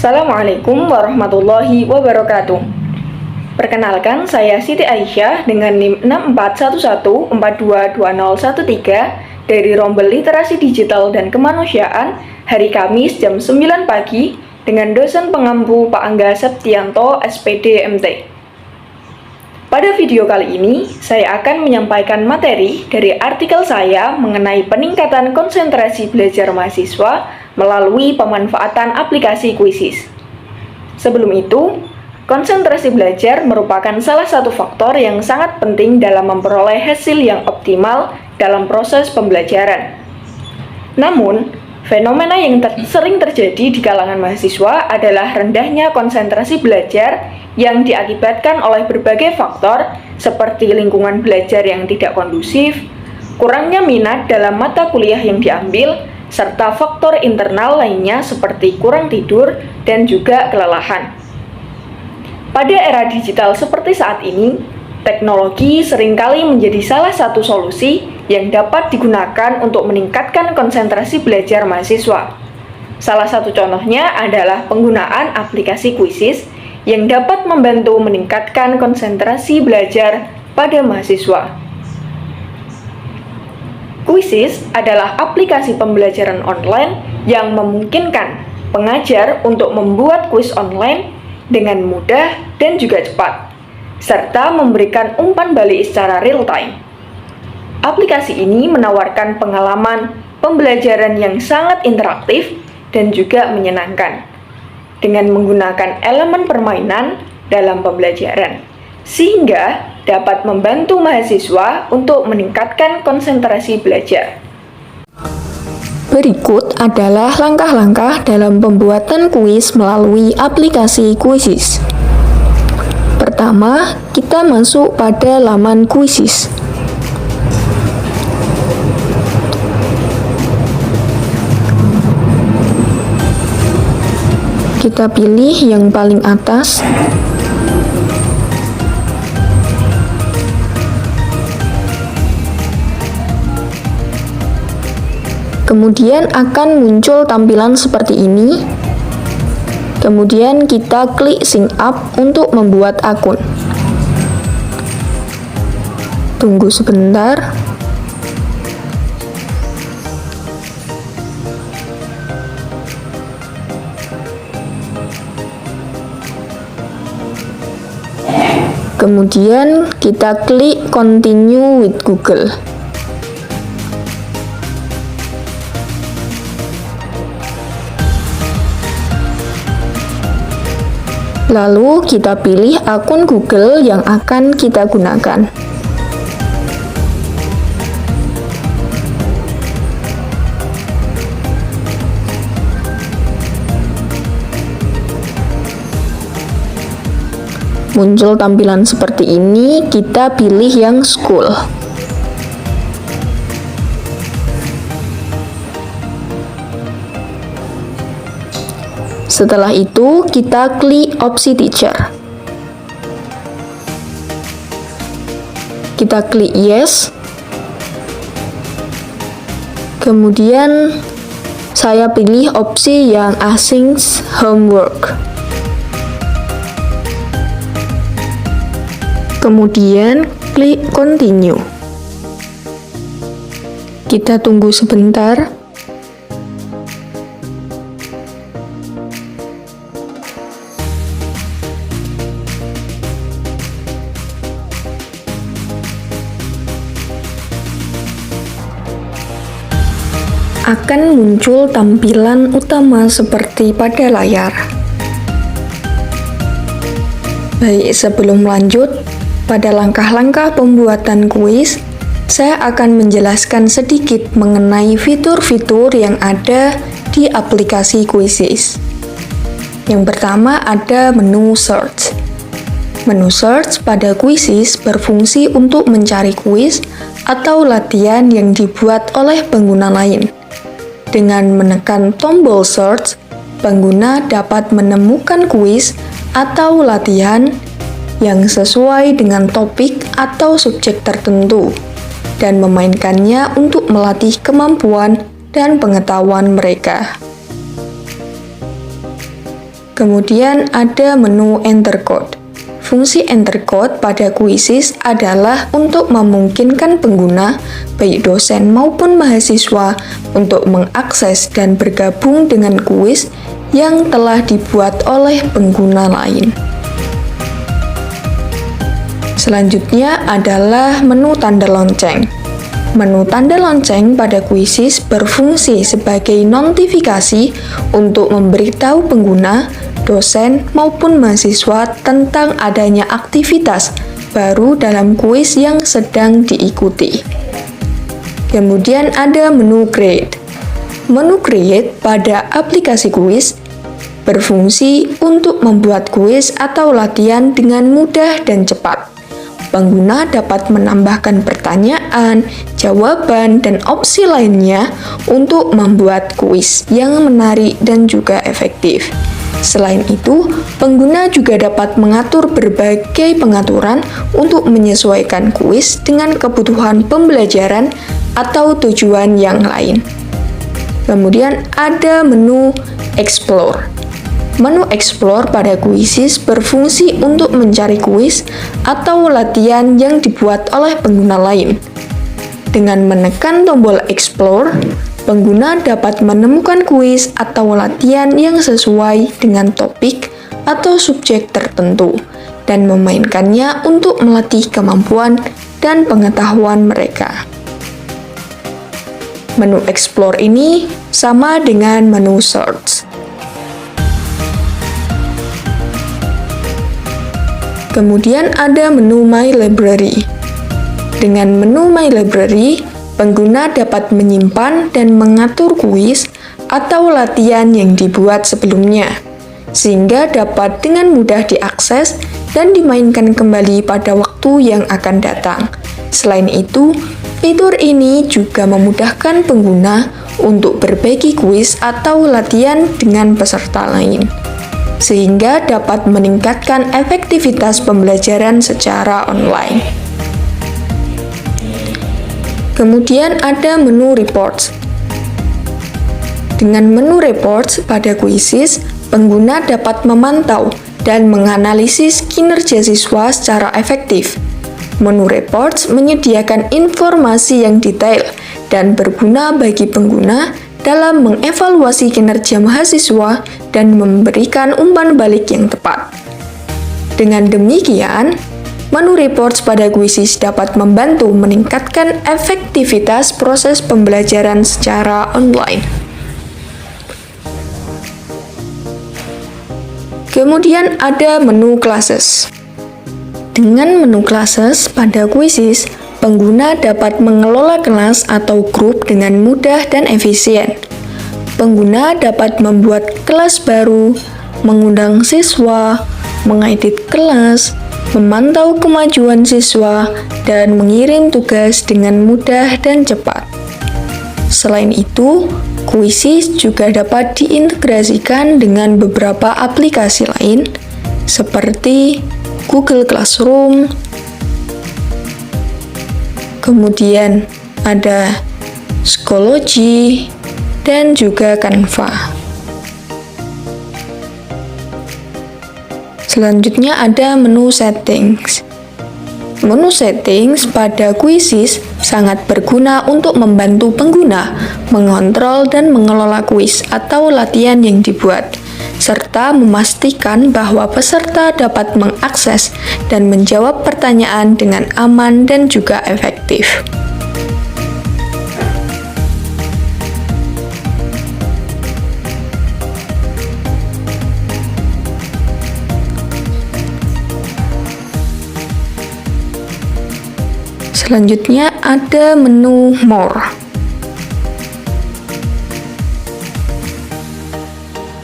Assalamualaikum warahmatullahi wabarakatuh. Perkenalkan, saya Siti Aisyah dengan NIM 6411422013 dari Rombel Literasi Digital dan Kemanusiaan hari Kamis jam 9 pagi dengan dosen pengampu Pak Angga Septianto, SPD MT. Pada video kali ini, saya akan menyampaikan materi dari artikel saya mengenai peningkatan konsentrasi belajar mahasiswa melalui pemanfaatan aplikasi Quizizz. Sebelum itu, konsentrasi belajar merupakan salah satu faktor yang sangat penting dalam memperoleh hasil yang optimal dalam proses pembelajaran. Namun, fenomena yang sering terjadi di kalangan mahasiswa adalah rendahnya konsentrasi belajar yang diakibatkan oleh berbagai faktor seperti lingkungan belajar yang tidak kondusif, kurangnya minat dalam mata kuliah yang diambil, serta faktor internal lainnya seperti kurang tidur dan juga kelelahan. Pada era digital seperti saat ini, teknologi seringkali menjadi salah satu solusi yang dapat digunakan untuk meningkatkan konsentrasi belajar mahasiswa. Salah satu contohnya adalah penggunaan aplikasi Quizizz yang dapat membantu meningkatkan konsentrasi belajar pada mahasiswa. Quizizz adalah aplikasi pembelajaran online yang memungkinkan pengajar untuk membuat kuis online dengan mudah dan juga cepat, serta memberikan umpan balik secara real-time. Aplikasi ini menawarkan pengalaman pembelajaran yang sangat interaktif dan juga menyenangkan, dengan menggunakan elemen permainan dalam pembelajaran, sehingga dapat membantu mahasiswa untuk meningkatkan konsentrasi belajar. Berikut adalah langkah-langkah dalam pembuatan kuis melalui aplikasi Quizizz. Pertama, kita masuk pada laman Quizizz. Kita pilih yang paling atas. Kemudian akan muncul tampilan seperti ini. Kemudian kita klik sign up untuk membuat akun. Tunggu sebentar. Kemudian kita klik continue with Google. Lalu kita pilih akun Google yang akan kita gunakan. Muncul tampilan seperti ini, kita pilih yang school. Setelah itu, kita klik opsi teacher. Kita klik yes. Kemudian, saya pilih opsi yang async homework. Kemudian, klik continue. Kita tunggu sebentar. Akan muncul tampilan utama seperti pada layar. Baik, sebelum lanjut, pada langkah-langkah pembuatan kuis, saya akan menjelaskan sedikit mengenai fitur-fitur yang ada di aplikasi Quizizz. Yang pertama ada menu search. Menu search pada Quizizz berfungsi untuk mencari kuis atau latihan yang dibuat oleh pengguna lain. Dengan menekan tombol search, pengguna dapat menemukan kuis atau latihan yang sesuai dengan topik atau subjek tertentu dan memainkannya untuk melatih kemampuan dan pengetahuan mereka. Kemudian ada menu Enter Code. Fungsi Enter Code pada Quizzes adalah untuk memungkinkan pengguna, baik dosen maupun mahasiswa, untuk mengakses dan bergabung dengan kuis yang telah dibuat oleh pengguna lain. Selanjutnya adalah menu tanda lonceng. Menu tanda lonceng pada Quizzes berfungsi sebagai notifikasi untuk memberitahu pengguna, dosen, maupun mahasiswa tentang adanya aktivitas baru dalam kuis yang sedang diikuti. Kemudian ada menu Create. Menu Create pada aplikasi kuis berfungsi untuk membuat kuis atau latihan dengan mudah dan cepat. Pengguna dapat menambahkan pertanyaan, jawaban, dan opsi lainnya untuk membuat kuis yang menarik dan juga efektif. Selain itu, pengguna juga dapat mengatur berbagai pengaturan untuk menyesuaikan kuis dengan kebutuhan pembelajaran atau tujuan yang lain. Kemudian ada menu Explore. Menu Explore pada Quizzes berfungsi untuk mencari kuis atau latihan yang dibuat oleh pengguna lain. Dengan menekan tombol Explore, pengguna dapat menemukan kuis atau latihan yang sesuai dengan topik atau subjek tertentu dan memainkannya untuk melatih kemampuan dan pengetahuan mereka. Menu Explore ini sama dengan menu Search. Kemudian ada menu My Library. Dengan menu My Library, pengguna dapat menyimpan dan mengatur kuis atau latihan yang dibuat sebelumnya, sehingga dapat dengan mudah diakses dan dimainkan kembali pada waktu yang akan datang. Selain itu, fitur ini juga memudahkan pengguna untuk berbagi kuis atau latihan dengan peserta lain, sehingga dapat meningkatkan efektivitas pembelajaran secara online. Kemudian ada menu Reports. Dengan menu Reports pada Quizzes, pengguna dapat memantau dan menganalisis kinerja siswa secara efektif. Menu Reports menyediakan informasi yang detail dan berguna bagi pengguna dalam mengevaluasi kinerja mahasiswa dan memberikan umpan balik yang tepat. Dengan demikian, menu Reports pada Quizzes dapat membantu meningkatkan efektivitas proses pembelajaran secara online. Kemudian ada menu Classes. Dengan menu Classes pada Quizzes, pengguna dapat mengelola kelas atau grup dengan mudah dan efisien. Pengguna dapat membuat kelas baru, mengundang siswa, mengedit kelas, memantau kemajuan siswa, dan mengirim tugas dengan mudah dan cepat. Selain itu, Quizzes juga dapat diintegrasikan dengan beberapa aplikasi lain seperti Google Classroom, kemudian ada Schoology, dan juga Canva. Selanjutnya ada menu Settings. Menu Settings pada Quizzes sangat berguna untuk membantu pengguna mengontrol dan mengelola kuis atau latihan yang dibuat, serta memastikan bahwa peserta dapat mengakses dan menjawab pertanyaan dengan aman dan juga efektif. Selanjutnya ada menu More.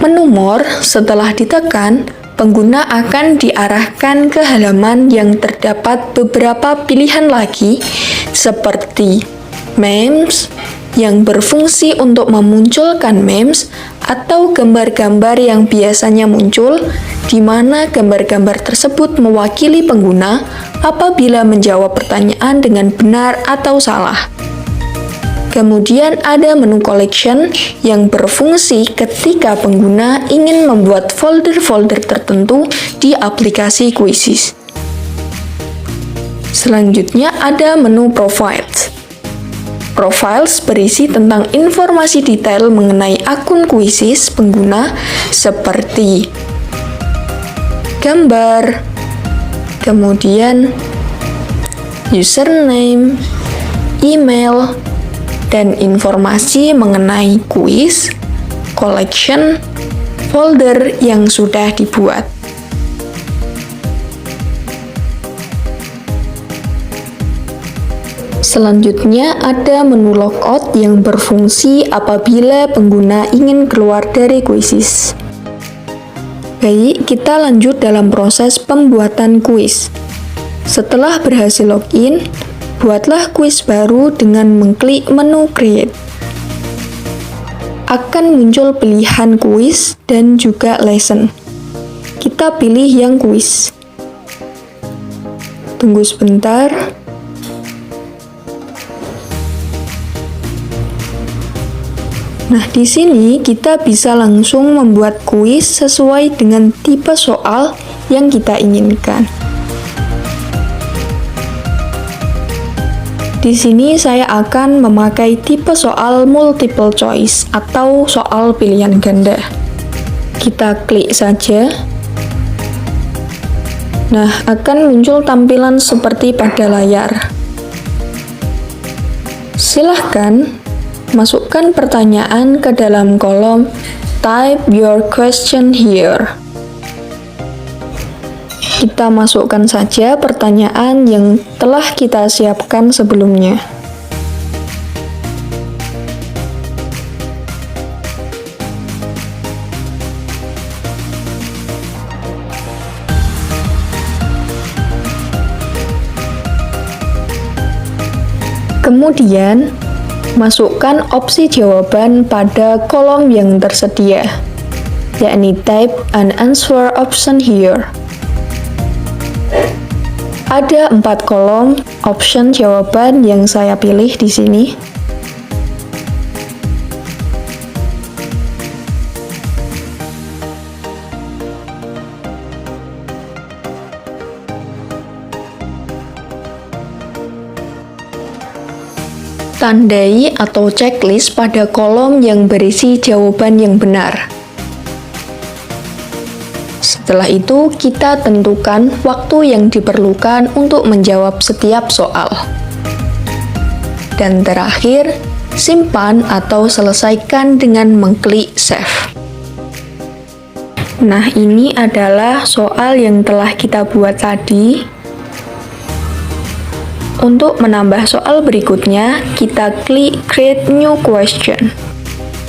Menu More setelah ditekan, pengguna akan diarahkan ke halaman yang terdapat beberapa pilihan lagi seperti Memes yang berfungsi untuk memunculkan memes atau gambar-gambar yang biasanya muncul, di mana gambar-gambar tersebut mewakili pengguna apabila menjawab pertanyaan dengan benar atau salah. Kemudian ada menu collection yang berfungsi ketika pengguna ingin membuat folder-folder tertentu di aplikasi Quizzes. Selanjutnya ada menu profiles. Profiles berisi tentang informasi detail mengenai akun Quizzes pengguna seperti gambar, kemudian username, email, dan informasi mengenai kuis, collection, folder yang sudah dibuat. Selanjutnya ada menu logout yang berfungsi apabila pengguna ingin keluar dari Quizzes. Baik, kita lanjut dalam proses pembuatan kuis. Setelah berhasil login, buatlah kuis baru dengan mengklik menu Create. Akan muncul pilihan kuis dan juga lesson. Kita pilih yang kuis. Tunggu sebentar. Nah, di sini kita bisa langsung membuat kuis sesuai dengan tipe soal yang kita inginkan. Di sini saya akan memakai tipe soal multiple choice atau soal pilihan ganda. Kita klik saja. Nah, akan muncul tampilan seperti pada layar. Silahkan masukkan pertanyaan ke dalam kolom Type your question here. Kita masukkan saja pertanyaan yang telah kita siapkan sebelumnya. Kemudian, masukkan opsi jawaban pada kolom yang tersedia, yakni type an answer option here. Ada 4 kolom option jawaban yang saya pilih di sini. Tandai atau checklist pada kolom yang berisi jawaban yang benar. Setelah itu, kita tentukan waktu yang diperlukan untuk menjawab setiap soal. Dan terakhir, simpan atau selesaikan dengan mengklik save. Nah, ini adalah soal yang telah kita buat tadi. Untuk menambah soal berikutnya, kita klik create new question.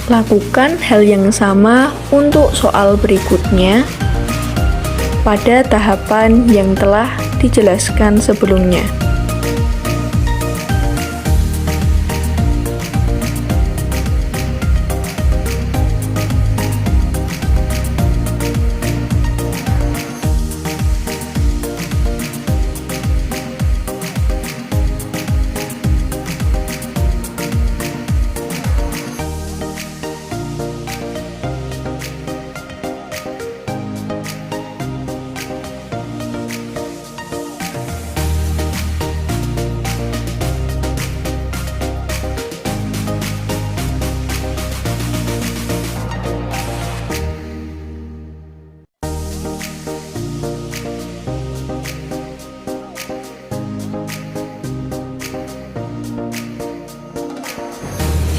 Lakukan hal yang sama untuk soal berikutnya pada tahapan yang telah dijelaskan sebelumnya.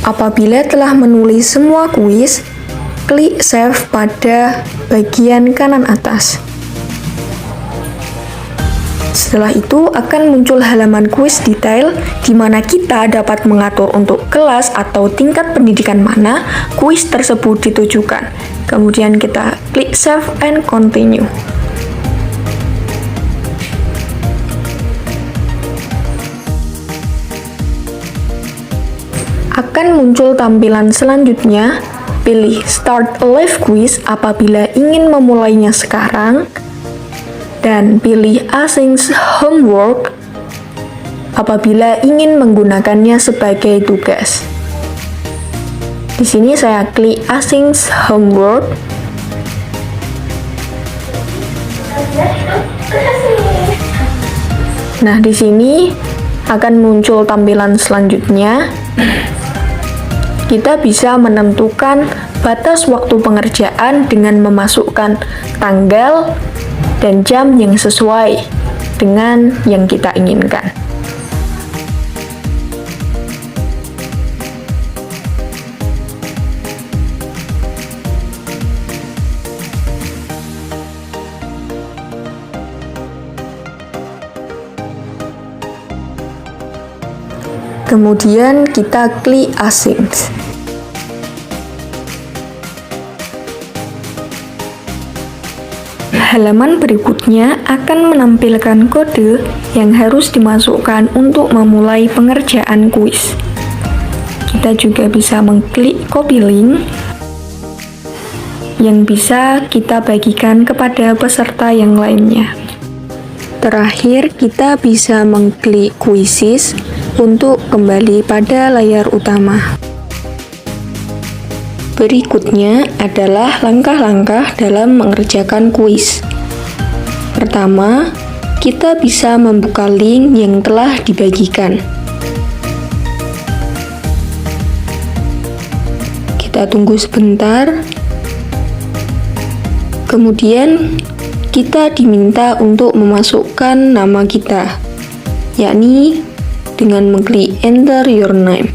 Apabila telah menulis semua kuis, klik save pada bagian kanan atas. Setelah itu akan muncul halaman kuis detail di mana kita dapat mengatur untuk kelas atau tingkat pendidikan mana kuis tersebut ditujukan. Kemudian kita klik save and continue. Akan muncul tampilan selanjutnya, pilih Start a Live Quiz apabila ingin memulainya sekarang, dan pilih Async Homework apabila ingin menggunakannya sebagai tugas. Di sini saya klik Async Homework. Nah, di sini akan muncul tampilan selanjutnya. Kita bisa menentukan batas waktu pengerjaan dengan memasukkan tanggal dan jam yang sesuai dengan yang kita inginkan. Kemudian kita klik Async. Halaman berikutnya akan menampilkan kode yang harus dimasukkan untuk memulai pengerjaan kuis. Kita juga bisa mengklik copy link yang bisa kita bagikan kepada peserta yang lainnya. Terakhir, kita bisa mengklik Quizzes untuk kembali pada layar utama. Berikutnya adalah langkah-langkah dalam mengerjakan kuis. Pertama, kita bisa membuka link yang telah dibagikan. Kita tunggu sebentar. Kemudian, kita diminta untuk memasukkan nama kita, yakni dengan mengklik Enter Your Name.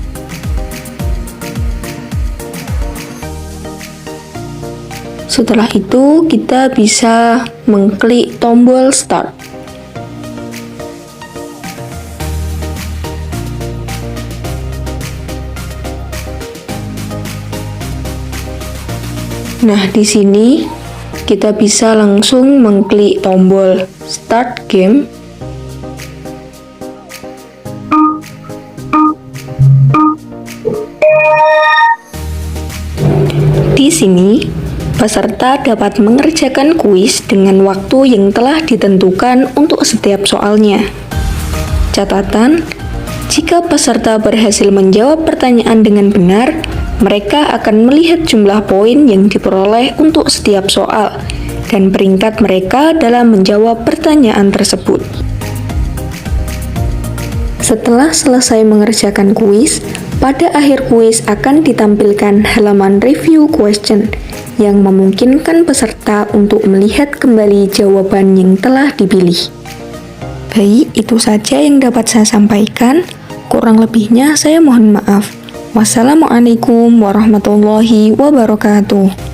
Setelah itu, kita bisa mengklik tombol Start. Nah, di sini kita bisa langsung mengklik tombol Start Game. Di sini, peserta dapat mengerjakan kuis dengan waktu yang telah ditentukan untuk setiap soalnya. Catatan, jika peserta berhasil menjawab pertanyaan dengan benar, mereka akan melihat jumlah poin yang diperoleh untuk setiap soal dan peringkat mereka dalam menjawab pertanyaan tersebut. Setelah selesai mengerjakan kuis, pada akhir kuis akan ditampilkan halaman review question yang memungkinkan peserta untuk melihat kembali jawaban yang telah dipilih. Baik, itu saja yang dapat saya sampaikan. Kurang lebihnya saya mohon maaf. Wassalamualaikum warahmatullahi wabarakatuh.